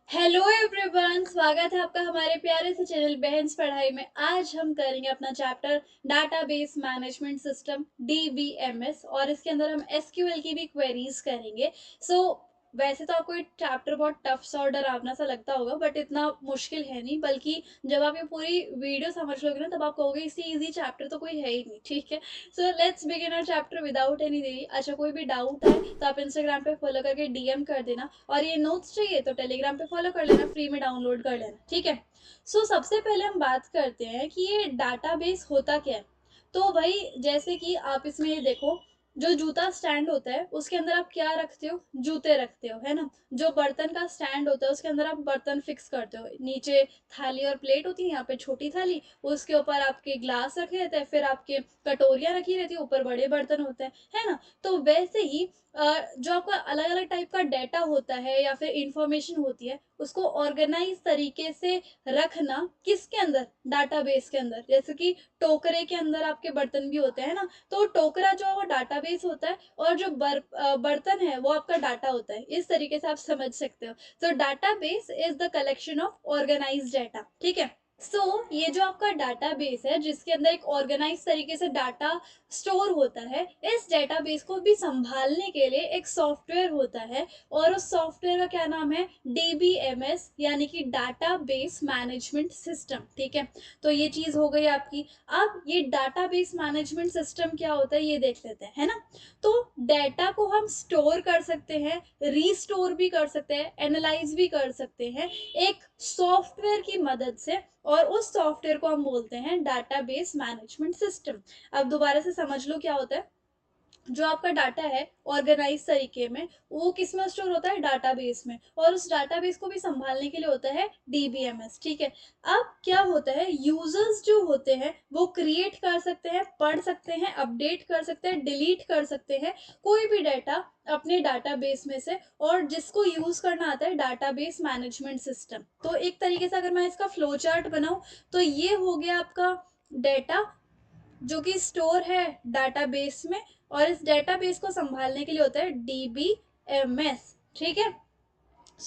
Hello everyone, स्वागत है आपका हमारे प्यारे से चैनल बहन्स पढ़ाई में। आज हम करेंगे अपना chapter database management system DBMS और इसके अंदर हम एसक्यूएल की भी क्वेरीज करेंगे। सो वैसे तो आपको ये चैप्टर बहुत टफ सा और डरावना सा लगता होगा, बट इतना मुश्किल है नहीं। बल्कि जब आप ये पूरी वीडियो समझ लोगे ना, तब आप कहोगे इससे इजी चैप्टर तो कोई है ही नहीं। ठीक है, so let's begin our chapter without any देरी। अच्छा, कोई भी डाउट है तो आप इंस्टाग्राम पे फॉलो करके डीएम कर देना, और ये नोट्स चाहिए तो टेलीग्राम पे फॉलो कर लेना, फ्री में डाउनलोड कर लेना। ठीक है, सबसे पहले हम बात करते हैं कि ये डाटाबेस होता क्या है। तो भाई, जैसे कि आप इसमें ये देखो, जो जूता स्टैंड होता है उसके अंदर आप क्या रखते हो? जूते रखते हो, है ना। जो बर्तन का स्टैंड होता है उसके अंदर आप बर्तन फिक्स करते हो। नीचे थाली और प्लेट होती है, यहाँ पे छोटी थाली, उसके ऊपर आपके ग्लास रखे रहते हैं, फिर आपके कटोरियां रखी रहती है, ऊपर बड़े बर्तन होते हैं, है ना। तो वैसे ही जो आपका अलग अलग टाइप का डेटा होता है या फिर इंफॉर्मेशन होती है, उसको ऑर्गेनाइज तरीके से रखना किसके अंदर? डाटाबेस के अंदर। जैसे कि टोकरे के अंदर आपके बर्तन भी होते हैं ना, तो टोकरा जो है वो डाटाबेस होता है, और जो बर्तन है वो आपका डाटा होता है। इस तरीके से आप समझ सकते हो। So database is the collection of organize data. ठीक है, ये जो आपका डाटाबेस है जिसके अंदर एक ऑर्गेनाइज तरीके से डाटा स्टोर होता है, इस डेटाबेस को भी संभालने के लिए एक सॉफ्टवेयर होता है, और उस सॉफ्टवेयर का क्या नाम है? डीबीएमएस, यानी कि डाटाबेस मैनेजमेंट सिस्टम। ठीक है, तो ये चीज हो गई आपकी। अब ये डाटाबेस मैनेजमेंट सिस्टम क्या होता है ये देख लेते हैं, है ना। तो डेटा को हम स्टोर कर सकते हैं, रीस्टोर भी कर सकते हैं, एनालाइज भी कर सकते हैं एक सॉफ्टवेयर की मदद से, और उस सॉफ्टवेयर को हम बोलते हैं डाटाबेस मैनेजमेंट सिस्टम। अब दोबारा से समझ लो क्या होता है। जो आपका डाटा है ऑर्गेनाइज तरीके में, वो किस में स्टोर होता है? डाटाबेस में, और उस डाटाबेस को भी संभालने के लिए होता है डीबीएमएस। ठीक है, अब क्या होता है, यूजर्स जो होते हैं वो क्रिएट कर सकते हैं, पढ़ सकते हैं, अपडेट कर सकते हैं, डिलीट कर सकते हैं कोई भी डाटा अपने डाटाबेस में से, और जिसको यूज करना आता है डाटाबेस मैनेजमेंट सिस्टम। तो एक तरीके से अगर मैं इसका फ्लो चार्ट बनाऊं, तो ये हो गया आपका डेटा जो कि स्टोर है डाटाबेस में, और इस डेटाबेस को संभालने के लिए होता है डीबीएमएस। ठीक है,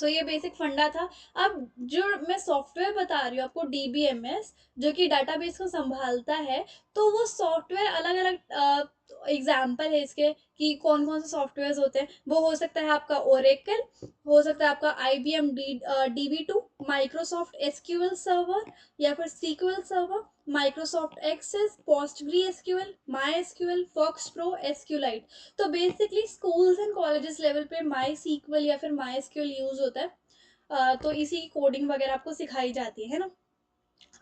ये बेसिक फंडा था। अब जो मैं सॉफ्टवेयर बता रही हूँ आपको, डीबीएमएस, जो कि डाटाबेस को संभालता है, तो वो सॉफ्टवेयर अलग अलग एग्जाम्पल है इसके कि कौन कौन से सॉफ्टवेयर होते हैं। वो हो सकता है आपका ओरेकल, हो सकता है आपका IBM DB two, Microsoft SQL server, या फिर sequel server, Microsoft access, Postgre SQL, my SQL, fox pro, SQLite. तो basically schools and colleges level पे माई सीक्वल या फिर माई एसक्यूएल यूज होता है। तो इसी की कोडिंग वगैरह आपको सिखाई जाती है ना।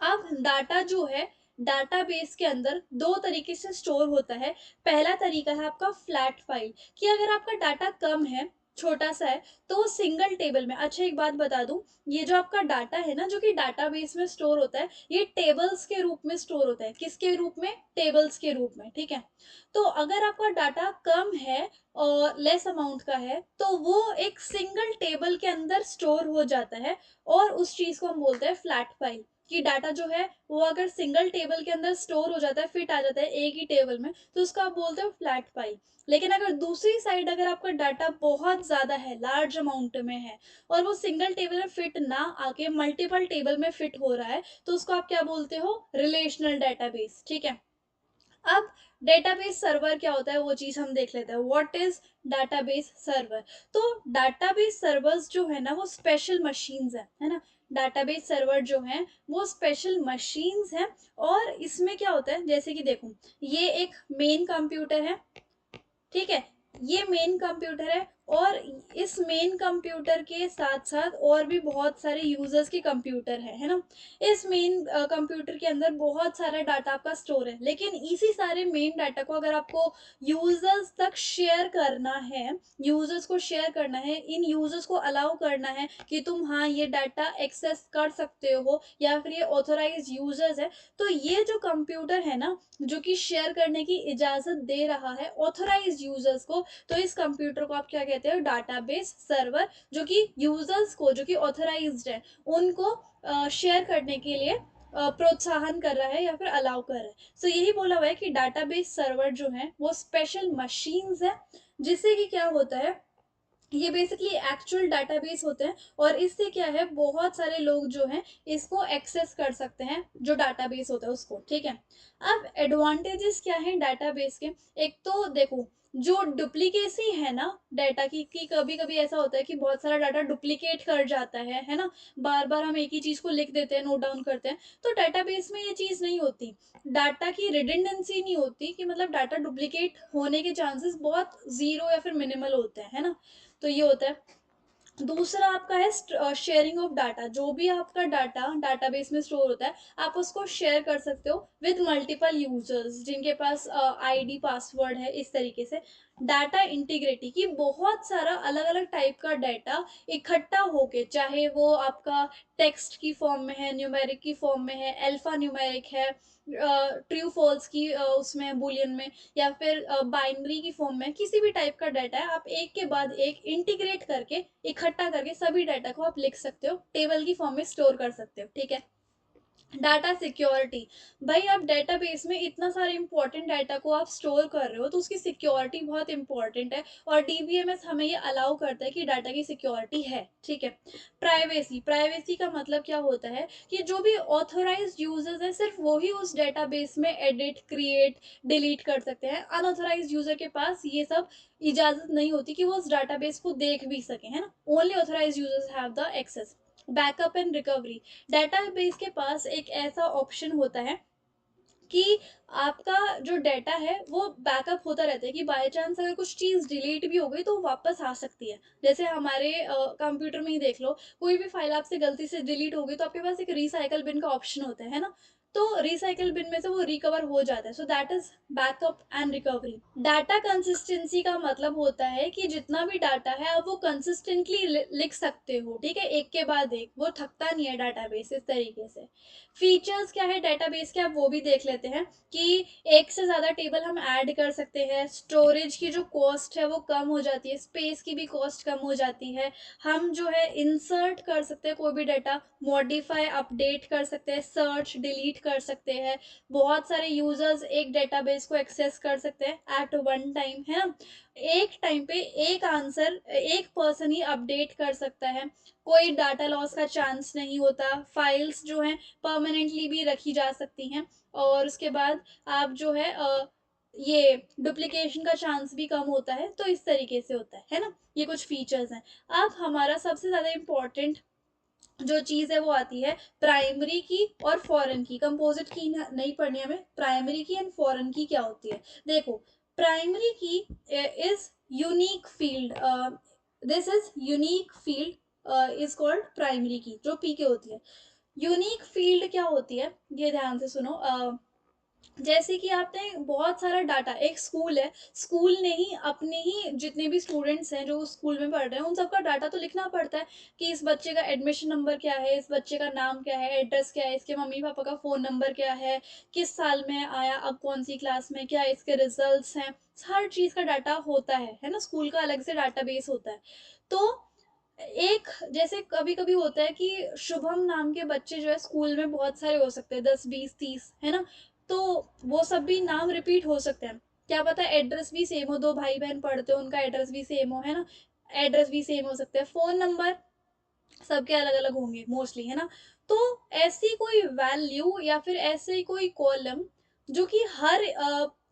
अब डाटा जो है डाटाबेस के अंदर दो तरीके से स्टोर होता है। पहला तरीका है आपका फ्लैट फाइल, कि अगर आपका डाटा कम है, छोटा सा है, तो वो सिंगल टेबल में। अच्छा, एक बात बता दूं, ये जो आपका डाटा है ना, जो कि डाटाबेस में स्टोर होता है, ये टेबल्स के रूप में स्टोर होता है। किसके रूप में? टेबल्स के रूप में। ठीक है, तो अगर आपका डाटा कम है और लेस अमाउंट का है, तो वो एक सिंगल टेबल के अंदर स्टोर हो जाता है, और उस चीज को हम बोलते हैं फ्लैट फाइल। कि डाटा जो है वो अगर सिंगल टेबल के अंदर स्टोर हो जाता है, फिट आ जाता है एक ही टेबल में, तो उसको आप बोलते हो फ्लैट फाइल। लेकिन अगर दूसरी साइड अगर आपका डाटा बहुत ज्यादा है, लार्ज अमाउंट में है, और वो सिंगल टेबल में फिट ना आके मल्टीपल टेबल में फिट हो रहा है, तो उसको आप क्या बोलते हो? Relational database. ठीक है, अब डेटाबेस सर्वर क्या होता है वो चीज हम देख लेते हैं। What is database server? तो डाटाबेस सर्वर्स जो है ना, वो स्पेशल मशीन्स है ना। डाटाबेस सर्वर जो है वो स्पेशल मशीन्स हैं, और इसमें क्या होता है, जैसे कि देखो, ये एक मेन कंप्यूटर है। ठीक है, ये मेन कंप्यूटर है, और इस मेन कंप्यूटर के साथ साथ और भी बहुत सारे यूजर्स के कंप्यूटर है ना। इस मेन कंप्यूटर के अंदर बहुत सारा डाटा आपका स्टोर है, लेकिन इसी सारे मेन डाटा को अगर आपको यूजर्स तक शेयर करना है, यूजर्स को शेयर करना है, इन यूजर्स को अलाउ करना है कि तुम हाँ ये डाटा एक्सेस कर सकते हो, या फिर ये ऑथोराइज यूजर्स है, तो ये जो कंप्यूटर है ना, जो कि शेयर करने की इजाजत दे रहा है ऑथोराइज यूजर्स को, तो इस कंप्यूटर को आप क्या कहते हो? Database server. जो कि यूजर्स को, जो कि ऑथोराइज्ड है, उनको शेयर करने के लिए प्रोत्साहन कर रहा है या फिर अलाउ कर रहा है। यही बोला हुआ है कि डाटाबेस सर्वर जो है वो स्पेशल मशीन्स है, जिससे कि क्या होता है, ये बेसिकली एक्चुअल डाटाबेस होते हैं, और इससे क्या है, बहुत सारे लोग जो हैं इसको एक्सेस कर सकते हैं, जो डाटाबेस होता है उसको, ठीक है। अब एडवांटेजेस क्या हैं डाटाबेस के? एक तो देखो, जो डुप्लीकेसी है ना डाटा की कभी कभी ऐसा होता है कि बहुत सारा डाटा डुप्लीकेट कर जाता है ना। बार बार हम एक ही चीज को लिख देते हैं, नोट डाउन करते हैं, तो डाटाबेस में ये चीज नहीं होती। डाटा की रिडंडेंसी नहीं होती, कि मतलब डाटा डुप्लीकेट होने के चांसेस बहुत जीरो या फिर मिनिमल होते हैं, है ना। तो ये होता है। दूसरा आपका है शेयरिंग ऑफ डाटा। जो भी आपका डाटा डाटाबेस में स्टोर होता है, आप उसको शेयर कर सकते हो विद मल्टीपल यूजर्स जिनके पास आईडी पासवर्ड है, इस तरीके से। डाटा इंटीग्रिटी की, बहुत सारा अलग अलग टाइप का डाटा इकट्ठा होके, चाहे वो आपका टेक्स्ट की फॉर्म में है, न्यूमेरिक की फॉर्म में है, अल्फा न्यूमेरिक है, ट्रू फॉल्स की उसमें बुलियन में, या फिर बाइनरी की फॉर्म में, किसी भी टाइप का डाटा है, आप एक के बाद एक इंटीग्रेट करके, इकट्ठा करके सभी डाटा को आप लिख सकते हो, टेबल की फॉर्म में स्टोर कर सकते हो, ठीक है। डाटा सिक्योरिटी, भाई आप डेटाबेस में इतना सारे इंपॉर्टेंट डाटा को आप स्टोर कर रहे हो, तो उसकी सिक्योरिटी बहुत इंपॉर्टेंट है, और डीबीएमएस हमें ये अलाउ करता है कि डाटा की सिक्योरिटी है, ठीक है। प्राइवेसी, प्राइवेसी का मतलब क्या होता है कि जो भी ऑथोराइज्ड यूजर्स है, सिर्फ वो ही उस डेटाबेस में एडिट, क्रिएट, डिलीट कर सकते हैं। अनऑथोराइज्ड यूजर के पास ये सब इजाजत नहीं होती कि वो उस डाटाबेस को देख भी सके, है ना। Only authorised users have the access. Backup and recovery, database के पास एक ऐसा ऑप्शन होता है कि आपका जो डाटा है वो बैकअप होता रहता है, कि बाय चांस अगर कुछ चीज़ डिलीट भी हो गई तो वो वापस आ सकती है। जैसे हमारे कंप्यूटर में ही देख लो, कोई भी फाइल आपसे गलती से डिलीट हो गई तो आपके पास एक रिसाइकल बिन का ऑप्शन होता है ना। तो रिसाइकल बिन में से वो रिकवर हो जाता है। So that is backup and recovery. Data consistency का मतलब होता है कि जितना भी डाटा है आप वो कंसिस्टेंटली लिख सकते हो, ठीक है, एक के बाद एक, वो थकता नहीं है डाटाबेस, इस तरीके से। फीचर्स क्या है डेटाबेस के, आप वो भी देख लेते हैं कि एक से ज़्यादा टेबल हम ऐड कर सकते हैं, स्टोरेज की जो कॉस्ट है वो कम हो जाती है, स्पेस की भी कॉस्ट कम हो जाती है। हम जो है इंसर्ट कर सकते हैं कोई भी डाटा, मॉडिफाई, अपडेट कर सकते हैं, सर्च, डिलीट कर सकते हैं। बहुत सारे यूजर्स एक डेटाबेस को एक्सेस कर सकते हैं एट वन टाइम, है ना। एक टाइम पे एक आंसर एक पर्सन ही अपडेट कर सकता है। कोई डाटा लॉस का चांस नहीं होता। फाइल्स जो हैं परमानेंटली भी रखी जा सकती हैं, और उसके बाद आप जो है ये डुप्लीकेशन का चांस भी कम होता है। तो इस तरीके से होता है ना। ये कुछ फीचर्स हैं। अब हमारा सबसे ज़्यादा इम्पोर्टेंट जो चीज़ है वो आती है प्राइमरी की और फॉरेन की। कंपोजिट की नहीं पढ़नी हमें, प्राइमरी की एंड फॉरेन की क्या होती है। देखो, प्राइमरी की is unique field, this is unique field is called primary की, जो पी के होती है। यूनिक फील्ड क्या होती है, ये ध्यान से सुनो। जैसे कि आपने बहुत सारा डाटा, एक स्कूल है, स्कूल ने ही अपने ही जितने भी स्टूडेंट्स हैं जो उस स्कूल में पढ़ रहे हैं, उन सबका डाटा तो लिखना पड़ता है, कि इस बच्चे का एडमिशन नंबर क्या है, इस बच्चे का नाम क्या है, एड्रेस क्या है, इसके मम्मी पापा का फ़ोन नंबर क्या है, किस साल में आया, अब कौन सी क्लास में, क्या इसके रिजल्ट्स हैं। हर चीज़ का डाटा होता है ना। स्कूल का अलग से डाटाबेस होता है। तो एक, जैसे कभी कभी होता है कि शुभम नाम के बच्चे जो है स्कूल में बहुत सारे हो सकते हैं, 10 20 30, है ना। तो वो सब भी नाम रिपीट हो सकते हैं। क्या पता एड्रेस भी सेम हो, दो भाई बहन पढ़ते हो, उनका एड्रेस भी सेम हो, है ना। एड्रेस भी सेम हो सकते हैं, फोन नंबर सबके अलग अलग होंगे मोस्टली, है ना। तो ऐसी कोई वैल्यू या फिर ऐसे कोई कॉलम जो कि हर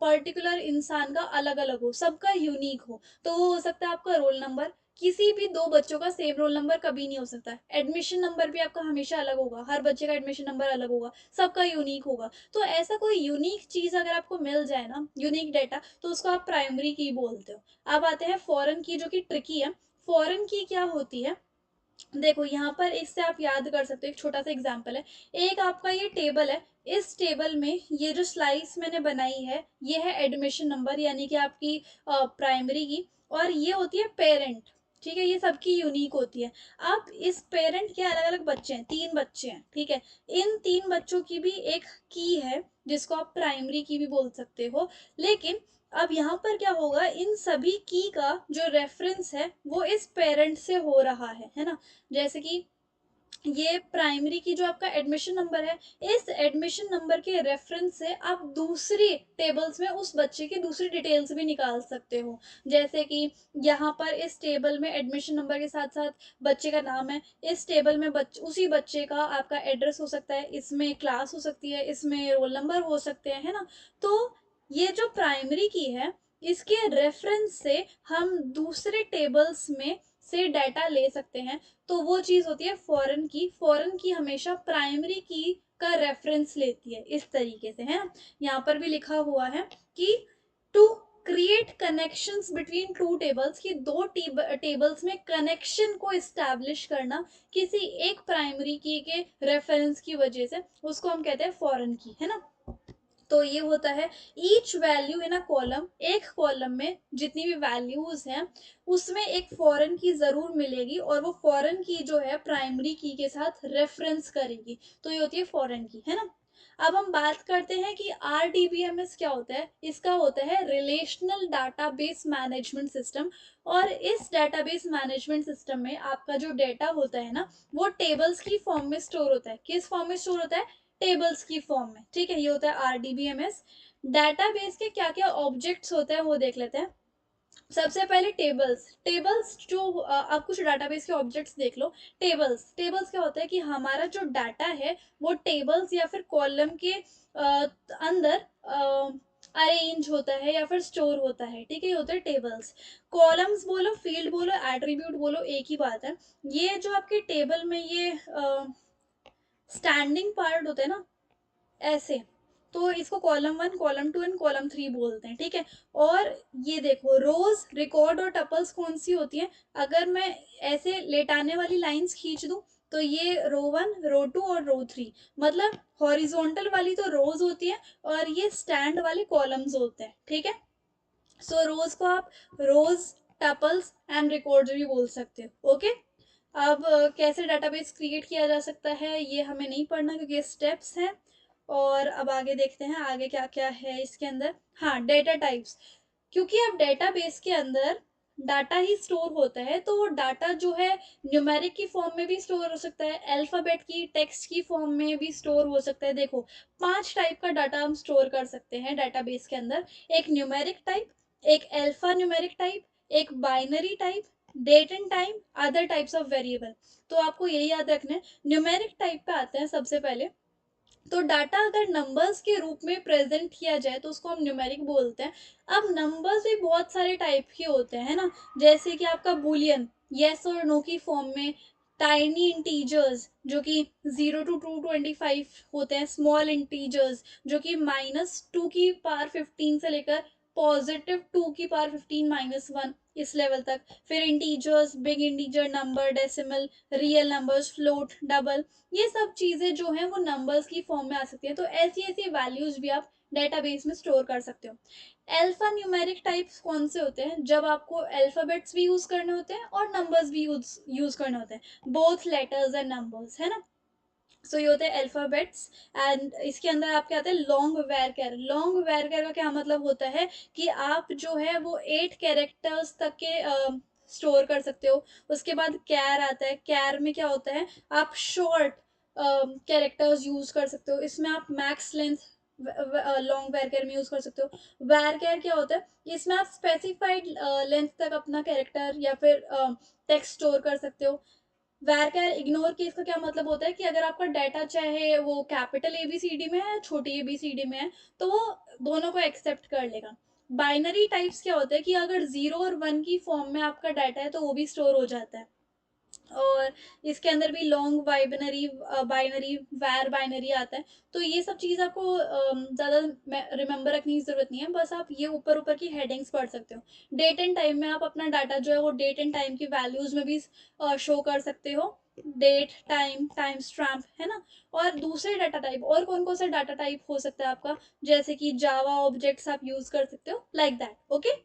पर्टिकुलर इंसान का अलग अलग हो, सबका यूनिक हो, तो वो हो सकता है आपका रोल नंबर। किसी भी दो बच्चों का सेम रोल नंबर कभी नहीं हो सकता। एडमिशन नंबर भी आपका हमेशा अलग होगा, हर बच्चे का एडमिशन नंबर अलग होगा, सबका यूनिक होगा। तो ऐसा कोई यूनिक चीज अगर आपको मिल जाए ना, यूनिक डेटा, तो उसको आप प्राइमरी की बोलते हो। अब आते हैं फॉरेन की, जो कि ट्रिकी है। फॉरेन की क्या होती है, देखो यहाँ पर इससे आप याद कर सकते हो, एक छोटा सा एग्जांपल है। एक आपका ये टेबल है, इस टेबल में ये जो स्लाइस मैंने बनाई है, ये है एडमिशन नंबर, यानी कि आपकी प्राइमरी की, और ये होती है पेरेंट, ठीक है, ये सबकी यूनिक होती है। अब इस पेरेंट के अलग अलग बच्चे हैं, 3 बच्चे हैं, ठीक है। इन 3 बच्चों की भी एक की है, जिसको आप प्राइमरी की भी बोल सकते हो। लेकिन अब यहाँ पर क्या होगा, इन सभी की का जो रेफरेंस है वो इस पेरेंट से हो रहा है ना। जैसे कि ये प्राइमरी की जो आपका एडमिशन नंबर है, इस एडमिशन नंबर के रेफरेंस से आप दूसरी टेबल्स में उस बच्चे की दूसरी डिटेल्स भी निकाल सकते हो। जैसे कि यहाँ पर इस टेबल में एडमिशन नंबर के साथ साथ बच्चे का नाम है, इस टेबल में उसी बच्चे का आपका एड्रेस हो सकता है, इसमें क्लास हो सकती है, इसमें रोल नंबर हो सकते हैं, है ना। तो ये जो प्राइमरी की है, इसके रेफरेंस से हम दूसरे टेबल्स में से डाटा ले सकते हैं। तो वो चीज होती है फॉरेन की। फॉरेन की हमेशा प्राइमरी की का रेफरेंस लेती है, इस तरीके से, है ना। यहाँ पर भी लिखा हुआ है कि to create connections between two tables, की दो टेबल्स में कनेक्शन को इस्टेब्लिश करना किसी एक प्राइमरी की के रेफरेंस की वजह से, उसको हम कहते हैं फॉरेन की, है ना। तो ये होता है each value in a column, एक कॉलम में जितनी भी वैल्यूज हैं उसमें एक फॉरेन की जरूर मिलेगी, और वो फॉरेन की जो है प्राइमरी की के साथ रेफरेंस करेगी, तो ये होती है फॉरेन की, है ना। अब हम बात करते हैं कि RDBMS क्या होता है। इसका होता है रिलेशनल डाटाबेस मैनेजमेंट सिस्टम, और इस डाटाबेस मैनेजमेंट सिस्टम में आपका जो डेटा होता है ना, वो टेबल्स की फॉर्म में स्टोर होता है। किस फॉर्म में स्टोर होता है? टेबल्स की फॉर्म में, ठीक है। ये होता है RDBMS। डाटाबेस के क्या क्या ऑब्जेक्ट्स होते हैं वो देख लेते हैं। सबसे पहले टेबल्स। टेबल्स जो आप कुछ डाटाबेस के ऑब्जेक्ट्स देख लो। टेबल्स, टेबल्स क्या होता है कि हमारा जो डाटा है वो टेबल्स या फिर कॉलम के अंदर अरेंज होता है या फिर स्टोर होता है, ठीक है। ये होता है टेबल्स। कॉलम्स बोलो, फील्ड बोलो, एट्रीब्यूट बोलो, एक ही बात है। ये जो आपके टेबल में ये स्टैंडिंग पार्ट होते हैं ना, ऐसे, तो इसको कॉलम 1, कॉलम 2 एंड कॉलम 3 बोलते हैं, ठीक है। और ये देखो रोज, रिकॉर्ड और टपल्स कौन सी होती हैं? अगर मैं ऐसे लेटाने वाली लाइंस खींच दूं तो ये रो 1, रो 2 और रो 3, मतलब हॉरिजॉन्टल वाली तो रोज होती है और ये स्टैंड वाले कॉलम्स होते हैं, ठीक है। सो रोज को आप रोज, टपल्स एंड रिकॉर्ड्स भी बोल सकते हो, ओके। अब कैसे डाटाबेस क्रिएट किया जा सकता है ये हमें नहीं पढ़ना क्योंकि ये स्टेप्स हैं। और अब आगे देखते हैं आगे क्या क्या है इसके अंदर। हाँ, डेटा टाइप्स। क्योंकि अब डेटाबेस के अंदर डाटा ही स्टोर होता है, तो वो डाटा जो है न्यूमेरिक की फॉर्म में भी स्टोर हो सकता है, अल्फाबेट की, टेक्स्ट की फॉर्म में भी स्टोर हो सकता है। देखो 5 टाइप का डाटा हम स्टोर कर सकते हैं डाटाबेस के अंदर। एक न्यूमेरिक टाइप, एक अल्फा न्यूमेरिक टाइप, एक binary type, date and time, other types of variable. तो आपको यही याद रखना है। न्यूमेरिक टाइप पे आते हैं सबसे पहले। तो डाटा अगर नंबर्स के रूप में प्रेजेंट किया जाए तो उसको हम न्यूमेरिक बोलते हैं। अब नंबर्स भी बहुत सारे टाइप के होते हैं ना, जैसे कि आपका बुलियन, यस और नो की फॉर्म में, टाइनी इंटीजर्स जो कि 0 to 225 होते हैं, स्मॉल इंटीजर्स जो कि -2 की पावर 15 से लेकर +2 की पावर 15 - 1 इस लेवल तक। फिर integers, big integer, number, decimal, real numbers, float, double, ये सब चीजें जो हैं वो नंबर्स की फॉर्म में आ सकती हैं। तो ऐसी ऐसी वैल्यूज भी आप डेटाबेस में स्टोर कर सकते हो। अल्फा न्यूमेरिक टाइप्स कौन से होते हैं? जब आपको अल्फाबेट्स भी यूज करने होते हैं और नंबर्स भी यूज करने होते हैं, बोथ लेटर्स एंड नंबर्स, है ना। सो ये होते हैं अल्फाबेट्स। एंड इसके अंदर आपके आते हैं लॉन्ग वेरकर। लॉन्ग वेरकर का क्या मतलब होता है कि आप जो है वो 8 कैरेक्टर्स तक के स्टोर कर सकते हो। उसके बाद कैर आता है। कैर में क्या होता है, आप शॉर्ट कैरेक्टर्स यूज कर सकते हो। इसमें आप मैक्स लेंथ लॉन्ग वेरकर में यूज कर सकते हो। वेरकर क्या होता है, इसमें आप स्पेसिफाइड लेंथ तक अपना कैरेक्टर या फिर टेक्स्ट स्टोर कर सकते हो। वैरकर इग्नोर केस का क्या मतलब होता है कि अगर आपका डाटा चाहे वो कैपिटल ABCD में है, छोटी ABCD में है, तो वो दोनों को एक्सेप्ट कर लेगा। बाइनरी टाइप्स क्या होता है कि अगर 0 और 1 की फॉर्म में आपका डाटा है तो वो भी स्टोर हो जाता है। और इसके अंदर भी लॉन्ग बाइनरी, बाइनरी, वैर बाइनरी आता है। तो ये सब चीज़ आपको ज़्यादा रिमेंबर रखने की ज़रूरत नहीं है, बस आप ये ऊपर ऊपर की हेडिंग्स पढ़ सकते हो। डेट एंड टाइम में आप अपना डाटा जो है वो डेट एंड टाइम की वैल्यूज में भी शो कर सकते हो। डेट, टाइम, टाइम स्टैम्प, है ना। और दूसरे डाटा टाइप, और कौन कौन सा डाटा टाइप हो सकता है आपका, जैसे कि जावा ऑब्जेक्ट्स आप यूज कर सकते हो, लाइक दैट, ओके।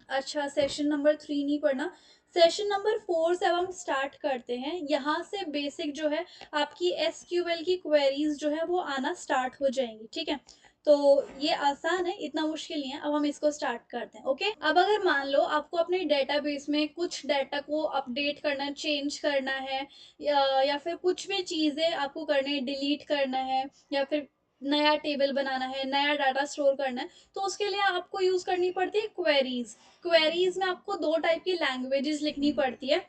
अच्छा, सेशन नंबर 3 नहीं पढ़ना। सेशन नंबर 4 से अब हम स्टार्ट करते हैं। यहाँ से बेसिक जो है आपकी SQL की क्वेरीज जो है वो आना स्टार्ट हो जाएंगी, ठीक है। तो ये आसान है, इतना मुश्किल नहीं है। अब हम इसको स्टार्ट करते हैं। ओके, अब अगर मान लो आपको अपने डेटाबेस में कुछ डाटा को अपडेट करना, चेंज करना है, या फिर कुछ भी चीज़ें आपको करनी है, डिलीट करना है, या फिर नया टेबल बनाना है, नया डाटा स्टोर करना है, तो उसके लिए आपको यूज़ करनी पड़ती है क्वेरीज। क्वेरीज में आपको दो टाइप की लैंग्वेजेस लिखनी पड़ती है।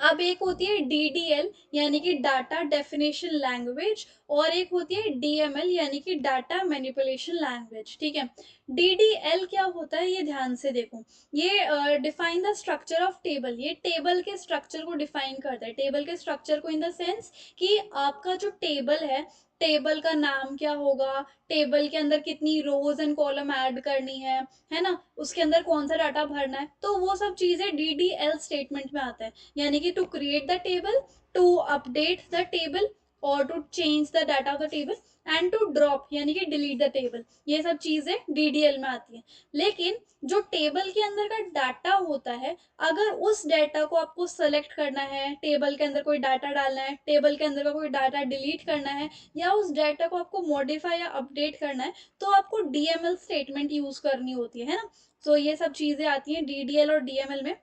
अब एक होती है DDL यानी कि डाटा डेफिनेशन लैंग्वेज, और एक होती है DML यानी कि डाटा मैनिपुलेशन लैंग्वेज। ठीक है, DDL क्या होता है ये ध्यान से देखो। ये define the structure of table, ये टेबल के स्ट्रक्चर को डिफाइन करता है। टेबल के स्ट्रक्चर को इन द सेंस कि आपका जो टेबल है, टेबल का नाम क्या होगा, टेबल के अंदर कितनी रोज एंड कॉलम ऐड करनी है ना, उसके अंदर कौन सा डाटा भरना है, तो वो सब चीजें DDL स्टेटमेंट में आता है। यानी कि to create the table, to update the table, और to change the data of the table, and to drop यानी कि डिलीट द टेबल, ये सब चीजें DDL में आती है। लेकिन जो टेबल के अंदर का डाटा होता है, अगर उस डाटा को आपको सेलेक्ट करना है, टेबल के अंदर कोई डाटा डालना है, टेबल के अंदर का कोई डाटा डिलीट करना है, या उस डाटा को आपको मॉडिफाई या अपडेट करना है, तो आपको DML स्टेटमेंट यूज करनी होती है ना। तो ये सब चीजें आती हैं DDL और DML में।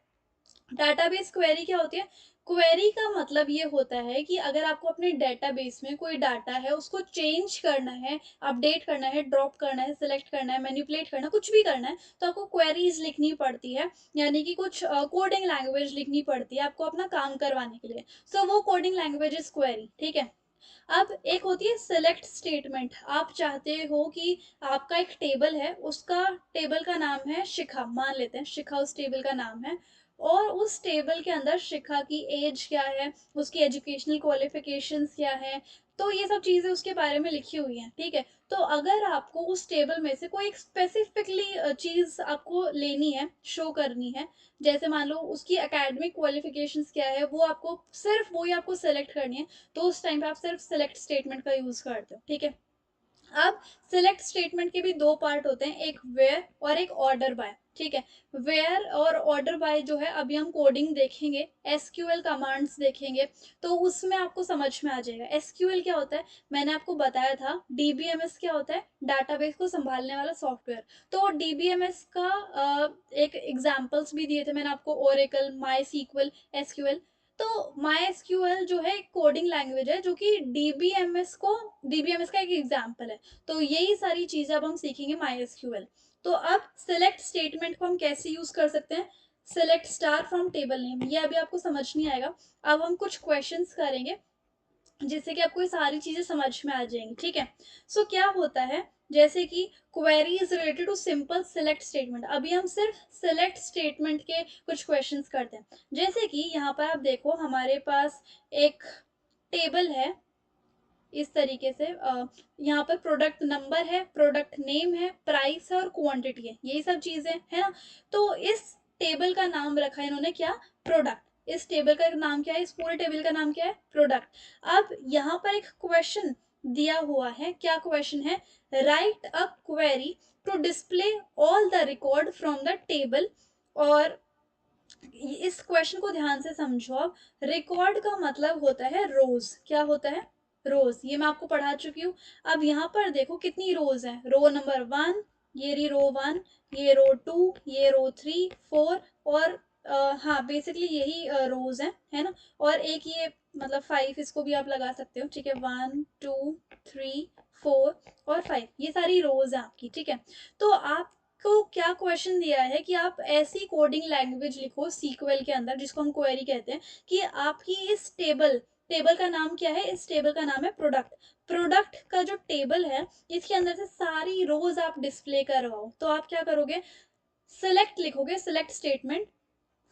डाटाबेस क्वेरी क्या होती है? क्वेरी का मतलब ये होता है कि अगर आपको अपने डेटाबेस में कोई डाटा है, उसको चेंज करना है, अपडेट करना है, ड्रॉप करना है, सिलेक्ट करना है, मैनिपुलेट करना है, कुछ भी करना है, तो आपको क्वेरीज लिखनी पड़ती है। यानी कि कुछ कोडिंग लैंग्वेज लिखनी पड़ती है आपको अपना काम करवाने के लिए। सो वो कोडिंग लैंग्वेज इज क्वेरी। ठीक है, अब एक होती है सिलेक्ट स्टेटमेंट। आप चाहते हो कि आपका एक टेबल है, उसका टेबल का नाम है शिखा, मान लेते हैं शिखा उस टेबल का नाम है, और उस टेबल के अंदर शिखा की एज क्या है, उसकी एजुकेशनल क्वालिफिकेशंस क्या है, तो ये सब चीजें उसके बारे में लिखी हुई हैं। ठीक है, तो अगर आपको उस टेबल में से कोई एक स्पेसिफिकली चीज आपको लेनी है, शो करनी है, जैसे मान लो उसकी एकेडमिक क्वालिफिकेशंस क्या है, वो आपको सिर्फ वही आपको सेलेक्ट करनी है, तो उस टाइम पे आप सिर्फ सिलेक्ट स्टेटमेंट का यूज करते हो। ठीक है, अब सिलेक्ट स्टेटमेंट के भी दो पार्ट होते हैं, एक वेयर और एक ऑर्डर बाय। ठीक है, वेयर और ऑर्डर बाय जो है, अभी हम कोडिंग देखेंगे, SQL कमांड्स देखेंगे, तो उसमें आपको समझ में आ जाएगा। SQL क्या होता है, मैंने आपको बताया था। DBMS क्या होता है, डाटाबेस को संभालने वाला सॉफ्टवेयर। तो DBMS का एक एग्जांपल्स भी दिए थे मैंने आपको, ओरेकल, MySQL, SQL। तो MySQL जो है कोडिंग लैंग्वेज है, जो कि DBMS का एक एग्जाम्पल है। तो यही सारी चीजें अब हम सीखेंगे MySQL। तो अब सिलेक्ट स्टेटमेंट को हम कैसे यूज कर सकते हैं? Select star from table name, ये अभी आपको समझ नहीं आएगा। अब हम कुछ क्वेश्चंस करेंगे जिससे कि आपको ये सारी चीजें समझ में आ जाएंगी। ठीक है, सो क्या होता है, जैसे कि query is related to simple select statement. अभी हम सिर्फ सिलेक्ट स्टेटमेंट के कुछ क्वेश्चंस करते हैं। जैसे कि यहाँ पर आप देखो, हमारे पास एक टेबल है इस तरीके से, यहाँ पर प्रोडक्ट नंबर है, प्रोडक्ट नेम है, प्राइस है और क्वांटिटी है, यही सब चीजें है ना। तो इस टेबल का नाम रखा है इन्होंने क्या? प्रोडक्ट। इस टेबल का नाम क्या है, इस पूरे टेबल का नाम क्या है? प्रोडक्ट। अब यहाँ पर एक क्वेश्चन दिया हुआ है, क्या क्वेश्चन है? Write a query to display all the record from the table. और इस क्वेश्चन को ध्यान से समझो। अब रिकॉर्ड का मतलब होता है रोज, क्या होता है? रोज, ये मैं आपको पढ़ा चुकी हूँ। अब यहाँ पर देखो कितनी रोज है, रो नंबर 1, ये रही रो 1, ये रो 2, ये रो 3, 4, और हाँ बेसिकली यही रोज है ना। और एक ये मतलब 5, इसको भी आप लगा सकते हो। ठीक है, 1 2 3 4 और 5, ये सारी रोज है आपकी। ठीक है, तो आप को क्या क्वेश्चन दिया है कि आप ऐसी कोडिंग लैंग्वेज लिखो सीक्वल के अंदर, जिसको हम क्वेरी कहते हैं, कि आपकी इस टेबल, टेबल का नाम क्या है? इस टेबल का नाम है प्रोडक्ट। प्रोडक्ट का जो टेबल है, इसके अंदर से सारी रोज आप डिस्प्ले करवाओ। तो आप क्या करोगे? सिलेक्ट लिखोगे, सिलेक्ट स्टेटमेंट,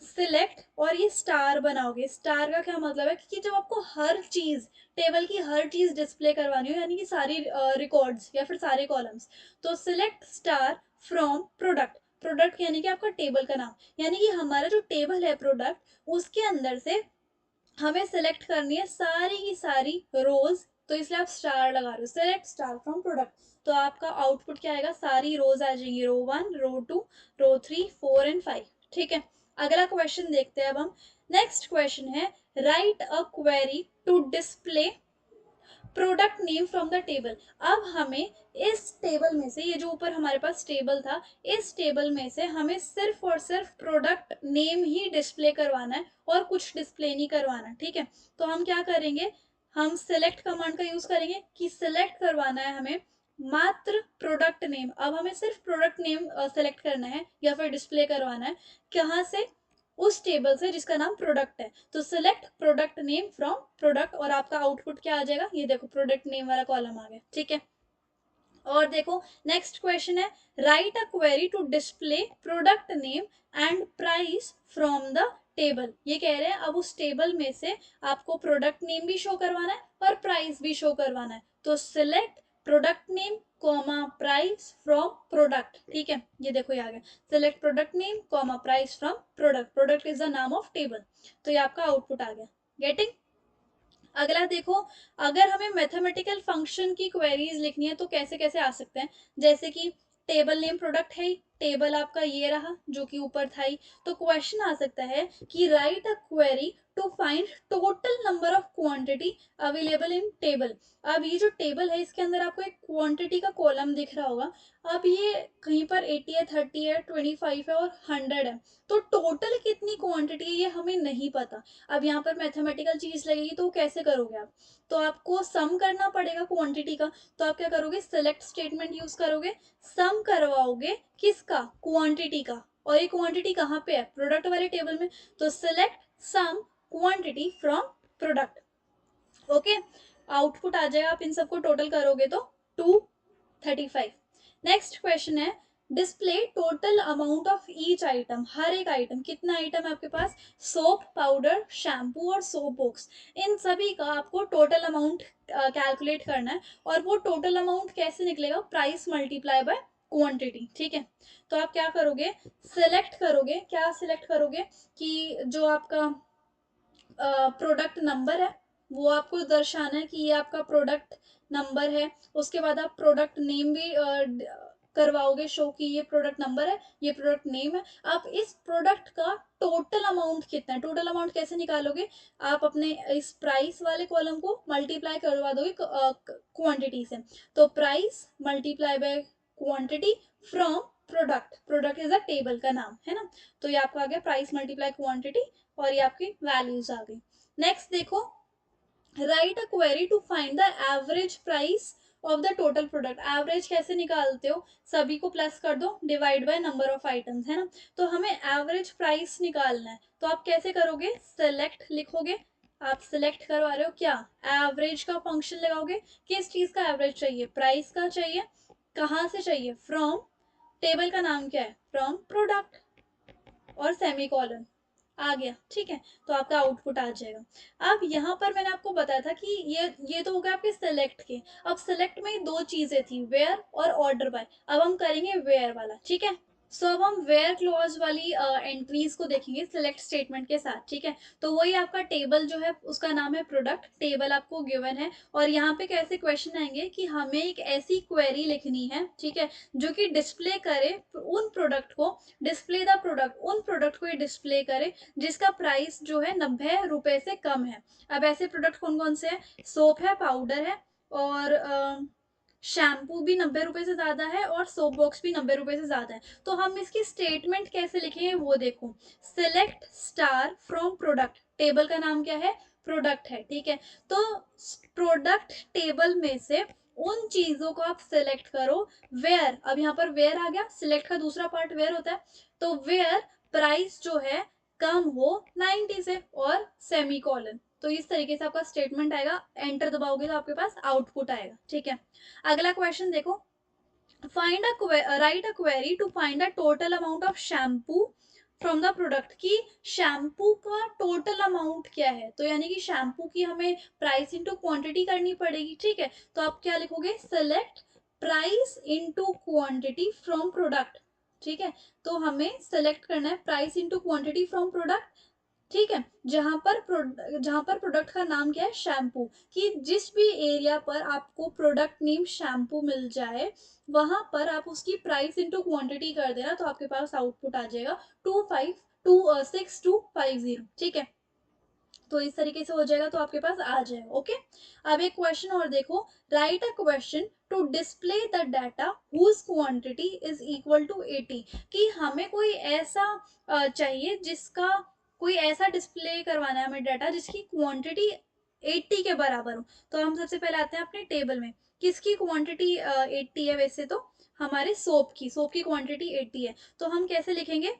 सिलेक्ट, और ये स्टार बनाओगे। स्टार का क्या मतलब है कि जब आपको हर चीज, टेबल की हर चीज डिस्प्ले करवानी हो, यानी कि सारी रिकॉर्ड्स या फिर सारे कॉलम्स, तो select star from product. Product यानी कि आपका टेबल का नाम, यानी कि हमारा जो टेबल है प्रोडक्ट, उसके अंदर से हमें सिलेक्ट करनी है सारी की सारी रोज, तो इसलिए आप स्टार लगा रहे हो, सिलेक्ट स्टार फ्रॉम प्रोडक्ट। तो आपका आउटपुट क्या आएगा? सारी रोज आ जाएंगी, रो 1, रो 2, रो 3, 4 एंड 5। ठीक है, अगला क्वेश्चन देखते हैं अब हम। नेक्स्ट क्वेश्चन है, write a query to display product name from the table. अब हमें इस टेबल में से, ये जो ऊपर हमारे पास टेबल था, इस टेबल में से हमें सिर्फ और सिर्फ प्रोडक्ट नेम ही डिस्प्ले करवाना है और कुछ डिस्प्ले नहीं करवाना, ठीक है। तो हम क्या करेंगे, हम सिलेक्ट कमांड का यूज करेंगे कि सिलेक्ट करवाना है हमें मात्र प्रोडक्ट नेम। अब हमें सिर्फ प्रोडक्ट नेम सेलेक्ट करना है या फिर डिस्प्ले करवाना है, कहाँ से, उस टेबल से जिसका नाम प्रोडक्ट है। तो select product name from product, और आपका आउटपुट क्या आ जाएगा, ये देखो प्रोडक्ट नेम वाला कॉलम आ गया, ठीक है। और देखो नेक्स्ट क्वेश्चन है, write a query to display product name and price from the table. ये कह रहे हैं अब उस टेबल में से आपको प्रोडक्ट नेम भी शो करवाना है और प्राइस भी शो करवाना है। तो select product name comma price from product, ठीक है। ये देखो ये आ गया, select product name comma price from product, product is the नाम ऑफ टेबल। तो ये आपका आउटपुट आ गया, गेटिंग। अगला देखो, अगर हमें मैथमेटिकल फंक्शन की क्वेरीज लिखनी है तो कैसे कैसे आ सकते हैं, जैसे कि टेबल नेम प्रोडक्ट है, टेबल आपका ये रहा जो कि ऊपर था ही। तो क्वेश्चन आ सकता है कि write a query to find total number of quantity available in table. अब ये जो टेबल है इसके अंदर आपको एक क्वांटिटी का कॉलम दिख रहा होगा। अब ये कहीं पर 80 है, 30 है, 25 है और 100 है। तो टोटल कितनी क्वांटिटी है ये हमें नहीं पता। अब यहाँ पर मैथमेटिकल चीज लगेगी तो कैसे करोगे आप, तो आपको सम करना पड़ेगा क्वांटिटी का। तो आप क्या करोगे, सिलेक्ट स्टेटमेंट यूज करोगे, सम करवाओगे किसका, क्वांटिटी का। और ये क्वांटिटी कहाँ पे है, प्रोडक्ट वाले टेबल में। तो select sum quantity from product, okay. Output आ जाएगा, आप इन सबको टोटल करोगे तो 235। नेक्स्ट क्वेश्चन है, display total amount of each item. हर एक आइटम, कितना आइटम है आपके पास, सोप पाउडर शैम्पू और सोप बॉक्स, इन सभी का आपको टोटल अमाउंट कैलकुलेट करना है। और वो टोटल अमाउंट कैसे निकलेगा, प्राइस मल्टीप्लाई बाय क्वांटिटी, ठीक है। तो आप क्या करोगे, सिलेक्ट करोगे, क्या सिलेक्ट करोगे कि जो आपका प्रोडक्ट नंबर है वो आपको दर्शाना है कि ये आपका प्रोडक्ट नंबर है। उसके बाद आप प्रोडक्ट नेम भी करवाओगे शो कि ये प्रोडक्ट नंबर है, ये प्रोडक्ट नेम है। आप इस प्रोडक्ट का टोटल अमाउंट कितना है, टोटल अमाउंट कैसे निकालोगे, आप अपने इस प्राइस वाले कॉलम को मल्टीप्लाई करवा दोगे क्वांटिटी से। तो price multiply by quantity from product, product is a table का नाम है ना। तो ये आपका आ गया प्राइस मल्टीप्लाई क्वांटिटी, और ये आपकी वैल्यूज आ गई। नेक्स्ट देखो, write a query to find the average price of the total product. Average कैसे निकालते हो, सभी को प्लस कर दो, divide by number of items, है ना। तो हमें एवरेज प्राइस निकालना है, तो आप कैसे करोगे, सेलेक्ट लिखोगे, आप सिलेक्ट करवा रहे हो क्या, एवरेज का फंक्शन लगाओगे। किस चीज का एवरेज चाहिए, प्राइस का चाहिए, कहाँ से चाहिए, फ्रॉम, टेबल का नाम क्या है, फ्रॉम प्रोडक्ट, और सेमी कॉलन आ गया, ठीक है। तो आपका आउटपुट आ जाएगा। अब यहाँ पर मैंने आपको बताया था कि ये तो हो गया आपके सेलेक्ट के। अब सेलेक्ट में दो चीजें थी, वेयर और ऑर्डर बाय। अब हम करेंगे वेयर वाला, ठीक है। सो अब हम वेयर क्लॉज वाली एंट्रीज को देखेंगे सिलेक्ट स्टेटमेंट के साथ, ठीक है। तो वही आपका टेबल जो है उसका नाम है प्रोडक्ट, टेबल आपको गिवन है। और यहाँ पे कैसे क्वेश्चन आएंगे कि हमें एक ऐसी क्वेरी लिखनी है, ठीक है, जो कि डिस्प्ले करे उन प्रोडक्ट को, डिस्प्ले द प्रोडक्ट, उन प्रोडक्ट को डिस्प्ले करे जिसका प्राइस जो है 90 रुपए से कम है। अब ऐसे प्रोडक्ट कौन कौन से हैं, सोप है, पाउडर है, और शैम्पू भी 90 रुपए से ज्यादा है, और सोप बॉक्स भी 90 रुपए से ज्यादा है। तो हम इसकी स्टेटमेंट कैसे लिखेंगे वो देखो, select star from product, table का नाम क्या है, प्रोडक्ट है, ठीक है। तो प्रोडक्ट टेबल में से उन चीजों को आप सिलेक्ट करो, वेयर, अब यहाँ पर वेयर आ गया, सिलेक्ट का दूसरा पार्ट वेयर होता है। तो वेयर प्राइस जो है कम हो 90 से, और सेमी कॉलन। तो इस तरीके से आपका स्टेटमेंट आएगा, एंटर दबाओगे तो आपके पास आउटपुट आएगा, ठीक है। अगला क्वेश्चन देखो, find write a query to find the total amount of shampoo from the product, की शैम्पू का टोटल अमाउंट क्या है। तो यानी कि शैम्पू की हमें प्राइस इंटू क्वांटिटी करनी पड़ेगी, ठीक है। तो आप क्या लिखोगे, select price into quantity from product, ठीक है। तो हमें सेलेक्ट करना है price into quantity from product, ठीक है। जहां पर प्रोडक्ट का नाम क्या है, शैम्पू, कि जिस भी एरिया पर आपको प्रोडक्ट नेम शैम्पू मिल जाए वहां पर आप उसकी प्राइस इंटू क्वांटिटी कर देना, तो आपके पास आउटपुट आ जाएगा 2526250, ठीक है। तो इस तरीके से हो जाएगा, तो आपके पास आ जाएगा। ओके, अब एक क्वेश्चन और देखो, write a question to display the data whose quantity is equal to 80, कि हमें कोई ऐसा चाहिए जिसका कोई ऐसा डिस्प्ले करवाना है हमें डाटा जिसकी क्वांटिटी 80 के बराबर हो। तो हम सबसे पहले आते हैं अपने टेबल में, किसकी क्वांटिटी 80 है, वैसे तो हमारे सोप की क्वांटिटी 80 है। तो हम कैसे लिखेंगे,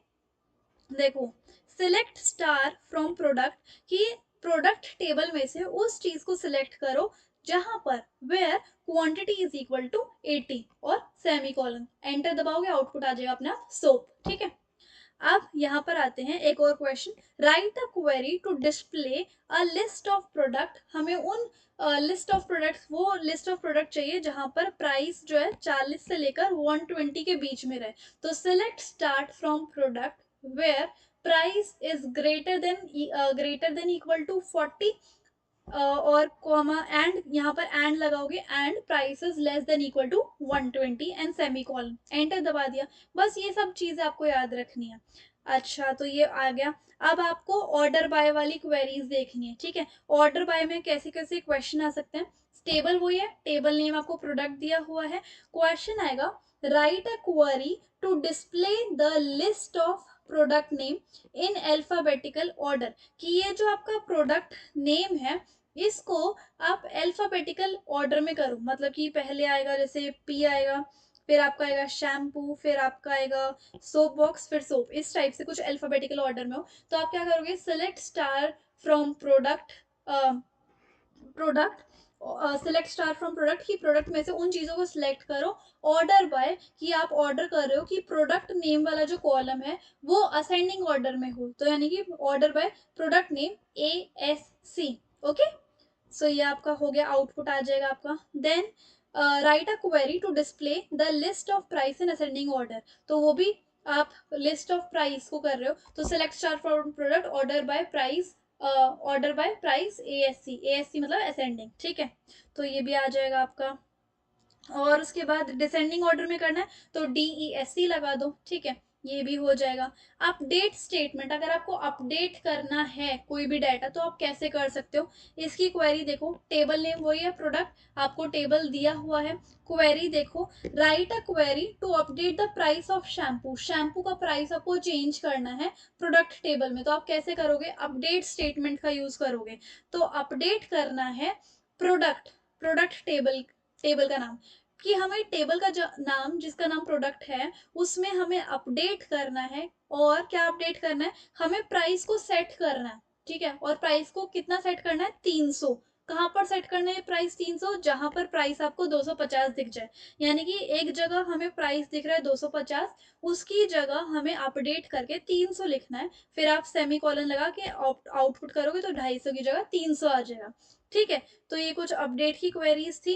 देखो, सिलेक्ट स्टार फ्रॉम प्रोडक्ट, कि प्रोडक्ट टेबल में से उस चीज को सिलेक्ट करो जहां पर where quantity is equal to 80 और सेमीकोलन, एंटर दबाओगे आउटपुट आ जाएगा अपना सोप। ठीक है, अब यहाँ पर आते हैं एक और question, write a query to display a list of product, हमें उन लिस्ट ऑफ प्रोडक्ट्स, वो लिस्ट ऑफ प्रोडक्ट चाहिए जहां पर प्राइस जो है 40 से लेकर 120 के बीच में रहे। तो select start from product where price is greater than equal to 40 और कॉमा एंड, यहाँ पर एंड लगाओगे, and price is less than equal to 120 and semicolon, enter दबा दिया। बस ये सब चीजें आपको याद रखनी है। अच्छा, तो ये आ गया। अब आपको ऑर्डर बाय वाली क्वेरीज देखनी है। ठीक है, ऑर्डर बाय में कैसे कैसे क्वेश्चन आ सकते हैं, टेबल वही है, टेबल नेम आपको प्रोडक्ट दिया हुआ है, क्वेश्चन आएगा write a query to display the list of product name in alphabetical order, कि ये जो आपका प्रोडक्ट नेम है इसको आप अल्फाबेटिकल ऑर्डर में करो, मतलब कि पहले आएगा जैसे पी आएगा, फिर आपका आएगा शैम्पू, फिर आपका आएगा सोप बॉक्स, फिर सोप, इस टाइप से कुछ अल्फाबेटिकल ऑर्डर में हो। तो आप क्या करोगे, select star from product, product select star from product, की प्रोडक्ट में से उन चीजों को सिलेक्ट करो, ऑर्डर बाय, कि आप ऑर्डर कर रहे हो कि प्रोडक्ट नेम वाला जो कॉलम है वो असेंडिंग ऑर्डर में हो, तो यानी कि order by product name ASC। Okay, so ये आपका हो गया, आउटपुट आ जाएगा आपका। Then write a query to display the list of price in ascending order, तो वो भी आप लिस्ट ऑफ प्राइस को कर रहे हो, तो select star from product order by price ASC मतलब असेंडिंग। ठीक है, तो ये भी आ जाएगा आपका। और उसके बाद डिसेंडिंग ऑर्डर में करना है तो DESC लगा दो। ठीक है, ये भी हो जाएगा। अपडेट स्टेटमेंट, अगर आपको अपडेट करना है कोई भी डाटा तो आप कैसे कर सकते हो, इसकी क्वेरी देखो, टेबल नेम वही है प्रोडक्ट, आपको टेबल दिया हुआ है, क्वेरी देखो, write a query to update the price of shampoo, shampoo का प्राइस आपको चेंज करना है प्रोडक्ट टेबल में, तो आप कैसे करोगे, अपडेट स्टेटमेंट का यूज करोगे। तो अपडेट करना है प्रोडक्ट, टेबल का नाम, कि हमें टेबल का जो नाम, जिसका नाम प्रोडक्ट है, उसमें हमें अपडेट करना है। और क्या अपडेट करना है, हमें प्राइस को सेट करना है। ठीक है, और प्राइस को कितना सेट करना है, 300। कहाँ पर सेट करना है प्राइस 300, जहां पर प्राइस आपको 250 दिख जाए, यानी कि एक जगह हमें प्राइस दिख रहा है 250, उसकी जगह हमें अपडेट करके 300 लिखना है, फिर आप सेमी कॉलन लगा के आउटपुट करोगे तो 250 की जगह 300 आ जाएगा। ठीक है, तो ये कुछ अपडेट की क्वेरीज थी।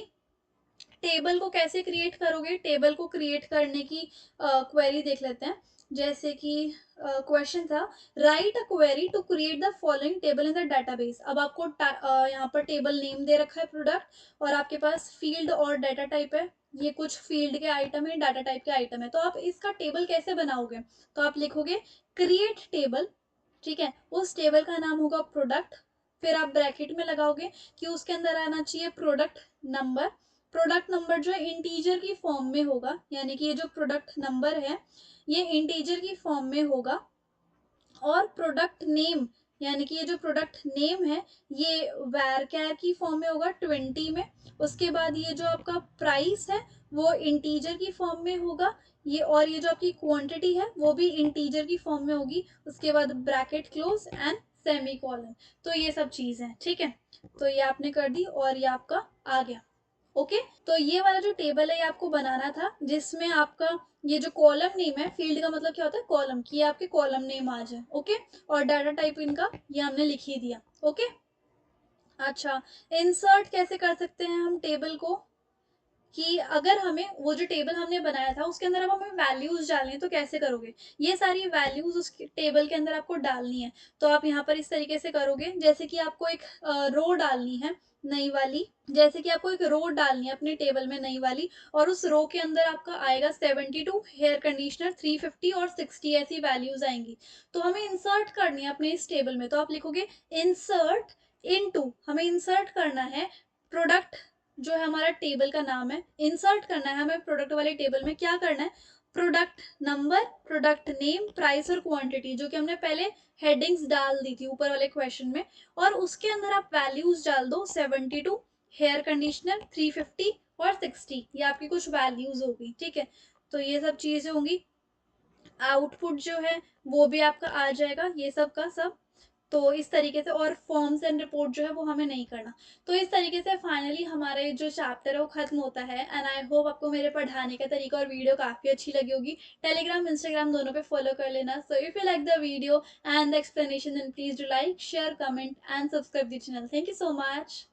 टेबल को कैसे क्रिएट करोगे, टेबल को क्रिएट करने की क्वेरी देख लेते हैं। जैसे कि क्वेश्चन था, write a query to create the following table in the database. अब आपको यहाँ पर टेबल नेम दे रखा है प्रोडक्ट, और आपके पास फील्ड और डाटा टाइप है, ये कुछ फील्ड के आइटम है, डाटा टाइप के आइटम है। तो आप इसका टेबल कैसे बनाओगे, तो आप लिखोगे क्रिएट टेबल। ठीक है, उस टेबल का नाम होगा प्रोडक्ट, फिर आप ब्रैकेट में लगाओगे कि उसके अंदर आना चाहिए प्रोडक्ट नंबर। प्रोडक्ट नंबर जो है इंटीजर की फॉर्म में होगा, यानी कि ये जो प्रोडक्ट नंबर है ये इंटीजर की फॉर्म में होगा। और प्रोडक्ट नेम, यानी कि ये जो प्रोडक्ट नेम है ये वैरकैर की फॉर्म में होगा 20 में। उसके बाद ये जो आपका प्राइस है वो इंटीजर की फॉर्म में होगा, ये, और ये जो आपकी क्वांटिटी है वो भी इंटीजर की फॉर्म में होगी। उसके बाद bracket close and semi colon, तो ये सब चीज है। ठीक है, तो ये आपने कर दी और ये आपका आ गया। ओके, तो ये वाला जो टेबल है ये आपको बनाना था, जिसमें आपका ये जो कॉलम नेम है, फील्ड का मतलब क्या होता है कॉलम, की आपके कॉलम नेम आ जाए। ओके, और डाटा टाइप इनका ये हमने लिख ही दिया। ओके, अच्छा, इंसर्ट कैसे कर सकते हैं हम टेबल को, कि अगर हमें वो जो टेबल हमने बनाया था उसके अंदर अब हमें वैल्यूज़ डालनी है तो कैसे करोगे? ये सारी वैल्यूज़ उस टेबल के अंदर आपको डालनी है। तो आप यहाँ पर इस तरीके से करोगे, जैसे कि आपको एक रो डालनी है नई वाली, जैसे कि आपको एक रो डालनी है अपने टेबल में नई वाली, और उस रो के अंदर आपका आएगा 72, हेयर कंडीशनर 350 और 60 ऐसी वैल्यूज़ आएँगी। तो हमें इंसर्ट करनी है अपने इस टेबल में, तो आप लिखोगे इंसर्ट इनटू, हमें इंसर्ट करना है प्रोडक्ट, जो है हमारा टेबल का नाम है, इंसर्ट करना है हमें प्रोडक्ट वाले टेबल में। क्या करना है? Product number, product name, price और क्वांटिटी, जो कि हमने पहले हेडिंग्स डाल दी थी ऊपर वाले क्वेश्चन में, और उसके अंदर आप वैल्यूज डाल दो 72, हेयर कंडीशनर 350 और 60, ये आपकी कुछ वैल्यूज होगी, ठीक है। तो ये सब चीजें होंगी। आउटपुट जो है वो भी आपका आ जाएगा, ये सब का सब। तो इस तरीके से, और फॉर्म्स एंड रिपोर्ट जो है वो हमें नहीं करना। तो इस तरीके से फाइनली हमारा ये जो चैप्टर है वो खत्म होता है। एंड आई होप आपको मेरे पढ़ाने का तरीका और वीडियो काफ़ी अच्छी लगी होगी। टेलीग्राम, इंस्टाग्राम दोनों पे फॉलो कर लेना। So if you like the video and the explanation, then please do like, share, comment and subscribe the channel. Thank you so much.